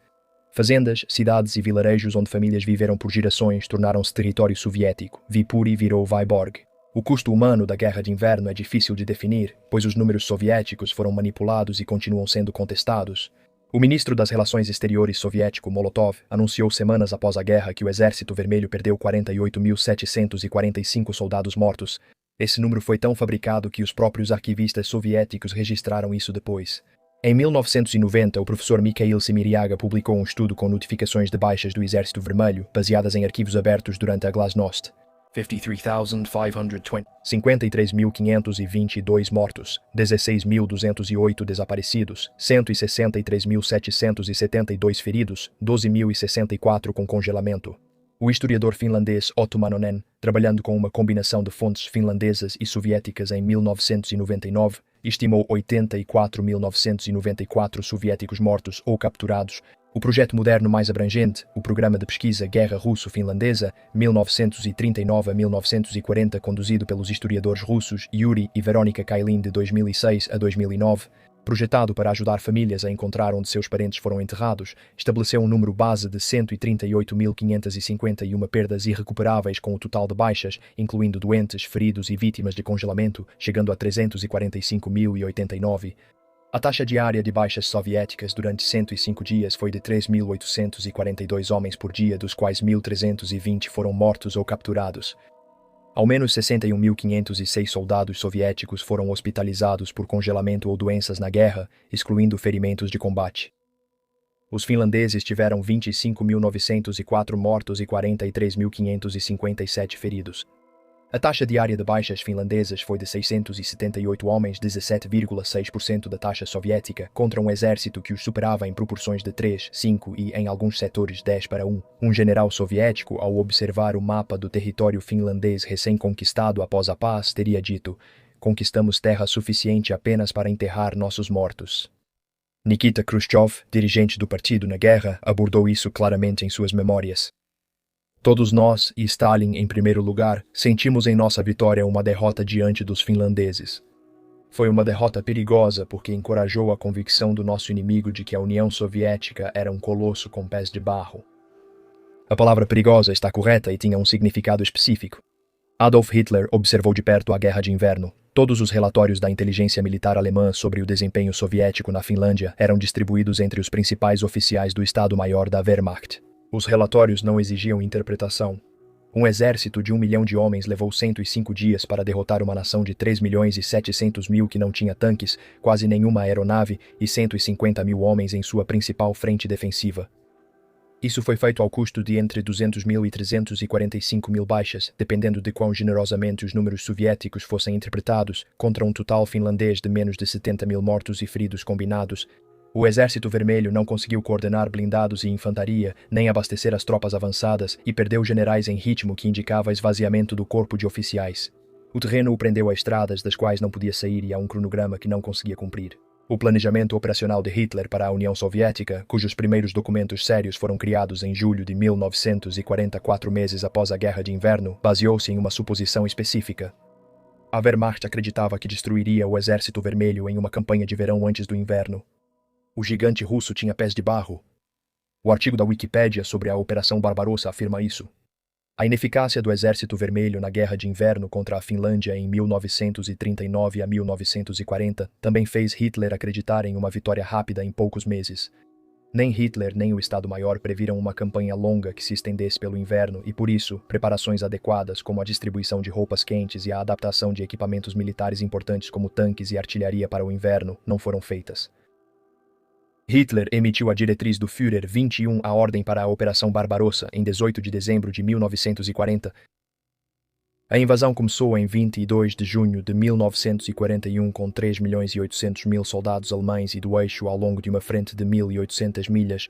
Fazendas, cidades e vilarejos onde famílias viveram por gerações tornaram-se território soviético. Viipuri virou Vyborg. O custo humano da Guerra de Inverno é difícil de definir, pois os números soviéticos foram manipulados e continuam sendo contestados. O ministro das Relações Exteriores soviético, Molotov, anunciou semanas após a guerra que o Exército Vermelho perdeu 48.745 soldados mortos. Esse número foi tão fabricado que os próprios arquivistas soviéticos registraram isso depois. Em 1990, o professor Mikhail Semiriaga publicou um estudo com notificações de baixas do Exército Vermelho, baseadas em arquivos abertos durante a Glasnost. 53.522 mortos, 16.208 desaparecidos, 163.772 feridos, 12.064 com congelamento. O historiador finlandês Otto Manonen, trabalhando com uma combinação de fontes finlandesas e soviéticas em 1999, estimou 84.994 soviéticos mortos ou capturados. O projeto moderno mais abrangente, o Programa de Pesquisa Guerra Russo-Finlandesa, 1939 a 1940, conduzido pelos historiadores russos Yuri e Veronika Kailin de 2006 a 2009, projetado para ajudar famílias a encontrar onde seus parentes foram enterrados, estabeleceu um número base de 138.551 perdas irrecuperáveis com o total de baixas, incluindo doentes, feridos e vítimas de congelamento, chegando a 345.089. A taxa diária de baixas soviéticas durante 105 dias foi de 3.842 homens por dia, dos quais 1.320 foram mortos ou capturados. Ao menos 61.506 soldados soviéticos foram hospitalizados por congelamento ou doenças na guerra, excluindo ferimentos de combate. Os finlandeses tiveram 25.904 mortos e 43.557 feridos. A taxa diária de baixas finlandesas foi de 678 homens, 17,6% da taxa soviética, contra um exército que os superava em proporções de 3, 5 e, em alguns setores, 10 para 1. Um general soviético, ao observar o mapa do território finlandês recém-conquistado após a paz, teria dito: "Conquistamos terra suficiente apenas para enterrar nossos mortos." Nikita Khrushchev, dirigente do partido na guerra, abordou isso claramente em suas memórias. Todos nós, e Stalin em primeiro lugar, sentimos em nossa vitória uma derrota diante dos finlandeses. Foi uma derrota perigosa porque encorajou a convicção do nosso inimigo de que a União Soviética era um colosso com pés de barro. A palavra perigosa está correta e tinha um significado específico. Adolf Hitler observou de perto a Guerra de Inverno. Todos os relatórios da inteligência militar alemã sobre o desempenho soviético na Finlândia eram distribuídos entre os principais oficiais do Estado-Maior da Wehrmacht. Os relatórios não exigiam interpretação. Um exército de 1 milhão de homens levou 105 dias para derrotar uma nação de 3.700.000 que não tinha tanques, quase nenhuma aeronave e 150 mil homens em sua principal frente defensiva. Isso foi feito ao custo de entre 200.000 e 345.000 baixas, dependendo de quão generosamente os números soviéticos fossem interpretados, contra um total finlandês de menos de 70.000 mortos e feridos combinados. O Exército Vermelho não conseguiu coordenar blindados e infantaria, nem abastecer as tropas avançadas, e perdeu generais em ritmo que indicava esvaziamento do corpo de oficiais. O terreno o prendeu a estradas das quais não podia sair e a um cronograma que não conseguia cumprir. O planejamento operacional de Hitler para a União Soviética, cujos primeiros documentos sérios foram criados em julho de 1940, 4 meses após a Guerra de Inverno, baseou-se em uma suposição específica. A Wehrmacht acreditava que destruiria o Exército Vermelho em uma campanha de verão antes do inverno. O gigante russo tinha pés de barro. O artigo da Wikipédia sobre a Operação Barbarossa afirma isso. A ineficácia do Exército Vermelho na Guerra de Inverno contra a Finlândia em 1939 a 1940 também fez Hitler acreditar em uma vitória rápida em poucos meses. Nem Hitler nem o Estado-Maior previram uma campanha longa que se estendesse pelo inverno e, por isso, preparações adequadas como a distribuição de roupas quentes e a adaptação de equipamentos militares importantes como tanques e artilharia para o inverno não foram feitas. Hitler emitiu a diretriz do Führer 21, a ordem para a Operação Barbarossa, em 18 de dezembro de 1940. A invasão começou em 22 de junho de 1941 com 3.800.000 soldados alemães e do eixo ao longo de uma frente de 1.800 milhas.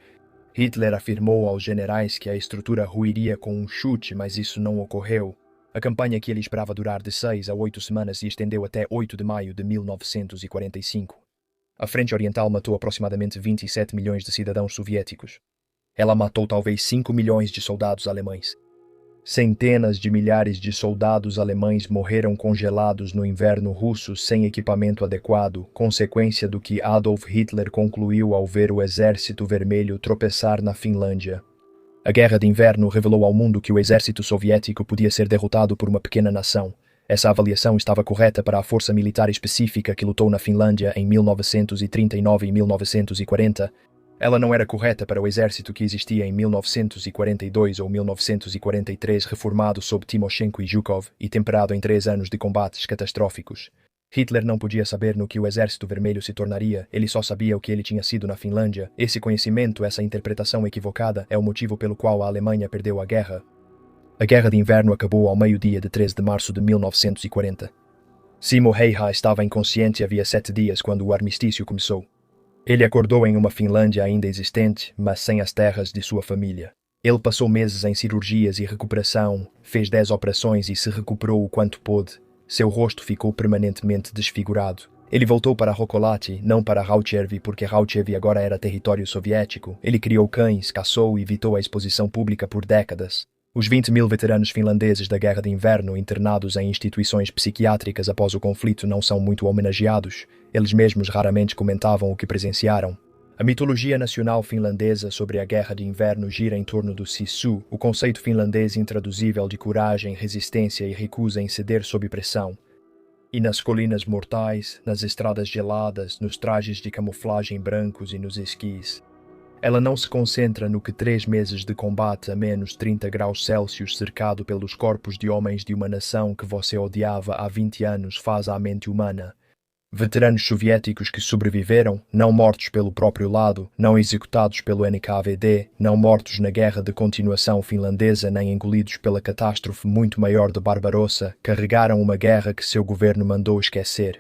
Hitler afirmou aos generais que a estrutura ruiria com um chute, mas isso não ocorreu. A campanha que ele esperava durar de 6 a 8 semanas se estendeu até 8 de maio de 1945. A Frente Oriental matou aproximadamente 27 milhões de cidadãos soviéticos. Ela matou talvez 5 milhões de soldados alemães. Centenas de milhares de soldados alemães morreram congelados no inverno russo sem equipamento adequado, consequência do que Adolf Hitler concluiu ao ver o Exército Vermelho tropeçar na Finlândia. A Guerra de Inverno revelou ao mundo que o exército soviético podia ser derrotado por uma pequena nação. Essa avaliação estava correta para a força militar específica que lutou na Finlândia em 1939 e 1940. Ela não era correta para o exército que existia em 1942 ou 1943, reformado sob Timoshenko e Zhukov e temperado em 3 anos de combates catastróficos. Hitler não podia saber no que o Exército Vermelho se tornaria, ele só sabia o que ele tinha sido na Finlândia. Esse conhecimento, essa interpretação equivocada, é o motivo pelo qual a Alemanha perdeu a guerra. A Guerra de Inverno acabou ao meio-dia de 13 de março de 1940. Simo Häyhä estava inconsciente havia 7 dias quando o armistício começou. Ele acordou em uma Finlândia ainda existente, mas sem as terras de sua família. Ele passou meses em cirurgias e recuperação, fez 10 operações e se recuperou o quanto pôde. Seu rosto ficou permanentemente desfigurado. Ele voltou para Rokolati, não para Rauchevy, porque Rauchevy agora era território soviético. Ele criou cães, caçou e evitou a exposição pública por décadas. Os 20.000 veteranos finlandeses da Guerra de Inverno internados em instituições psiquiátricas após o conflito não são muito homenageados. Eles mesmos raramente comentavam o que presenciaram. A mitologia nacional finlandesa sobre a Guerra de Inverno gira em torno do Sisu, o conceito finlandês intraduzível de coragem, resistência e recusa em ceder sob pressão. E nas colinas mortais, nas estradas geladas, nos trajes de camuflagem brancos e nos esquis. Ela não se concentra no que 3 meses de combate a menos 30 graus Celsius cercado pelos corpos de homens de uma nação que você odiava há 20 anos faz à mente humana. Veteranos soviéticos que sobreviveram, não mortos pelo próprio lado, não executados pelo NKVD, não mortos na guerra de continuação finlandesa nem engolidos pela catástrofe muito maior de Barbarossa, carregaram uma guerra que seu governo mandou esquecer.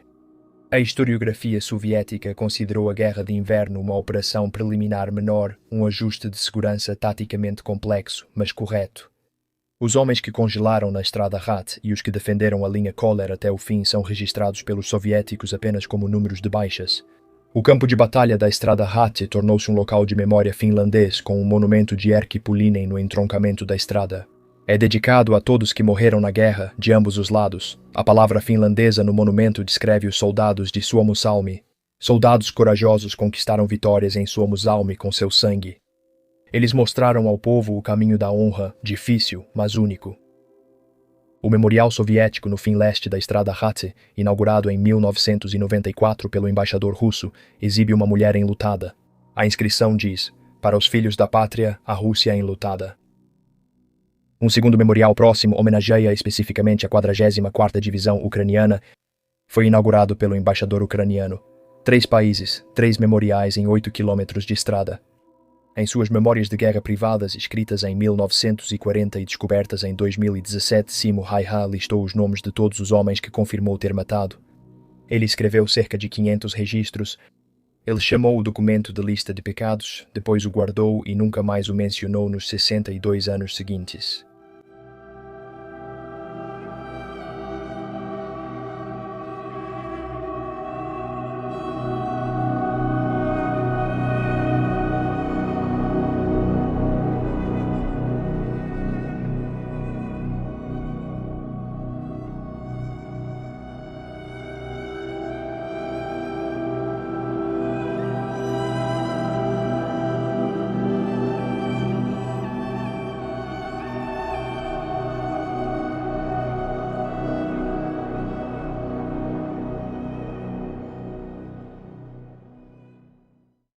A historiografia soviética considerou a Guerra de Inverno uma operação preliminar menor, um ajuste de segurança taticamente complexo, mas correto. Os homens que congelaram na Estrada Rat e os que defenderam a linha Koller até o fim são registrados pelos soviéticos apenas como números de baixas. O campo de batalha da Estrada Rat tornou-se um local de memória finlandês com um monumento de Erkki Pulinen no entroncamento da estrada. É dedicado a todos que morreram na guerra, de ambos os lados. A palavra finlandesa no monumento descreve os soldados de Suomussalmi. Soldados corajosos conquistaram vitórias em Suomussalmi com seu sangue. Eles mostraram ao povo o caminho da honra, difícil, mas único. O memorial soviético no fim leste da Estrada Rat, inaugurado em 1994 pelo embaixador russo, exibe uma mulher enlutada. A inscrição diz: "Para os filhos da pátria, a Rússia enlutada." Um segundo memorial próximo homenageia especificamente a 44ª Divisão Ucraniana. Foi inaugurado pelo embaixador ucraniano. 3 países, 3 memoriais em 8 quilômetros de estrada. Em suas memórias de guerra privadas, escritas em 1940 e descobertas em 2017, Simo Häyhä listou os nomes de todos os homens que confirmou ter matado. Ele escreveu cerca de 500 registros. Ele chamou o documento de lista de pecados, depois o guardou e nunca mais o mencionou nos 62 anos seguintes.